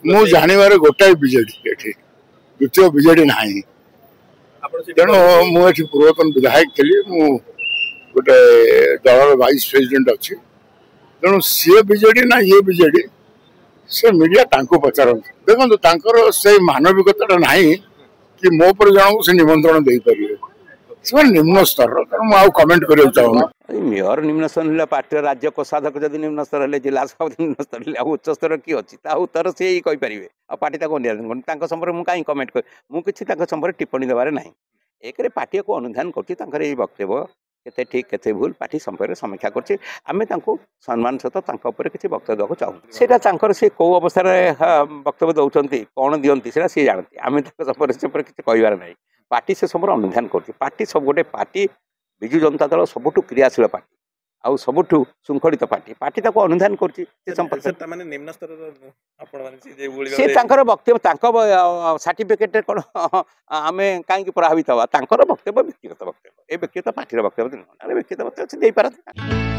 मु जानवर गोटाए बीजेडी द्वितीय बीजेडी ना तेणु मुझे पूर्वतन विधायक थी गोटे दल वाइस प्रेसिडेंट अच्छी तेणु सी बीजेडी ना ये बीजेडी से मीडिया पचार देखो से मानविकता ना कि मो पर जन से निमंत्रण दे पारे से निम्न स्तर तेणु कमेंट कर चाहूँ मेयर निम्न स्तर पार्टी राज्य कोषाध्यक्ष जब निम्न स्तर है जिला सभापति निम्न स्तर उच्च स्तर किए अच्छी उत्तर सी ही कहींपर आ पार्टी संपर्क मुझे कहीं कमेंट कर मुझे संपर्क टिप्पणी देवार ना एक पार्टी को अनुधान कर वक्तव्य केते ठीक केते भूल पार्टी संपर्क समीक्षा करछि आमे तांको सम्मान सहित तांको ऊपर किछि वक्तव्य देବାକୁ चाहू सेटा तांकर से को अवस्था रे वक्तव्य दउछंती कोन दियंती सेटा से जानती आमे तांको संपर्क से किछि कहिवार नै पार्टी से संपर्क अनुधान करछि पार्टी सब गोटे पार्टी बिजु जनता दल सबुठु क्रियाशील पार्टी आउ सबुठु शृंखलित पार्टी पार्टी ताको अनुधान करछि से संपर्क माने निम्न स्तर आपण माने जे बोली से तांकर वक्तव्य तांको सर्टिफिकेट कोन आमे काहे प्रभावित हवा तांकर वक्तव्य व्यक्तिगत वक्तव्य ए व्यक्तिगत पार्टी वक्तव्य व्यक्तिगत वक्तव्य दे पारत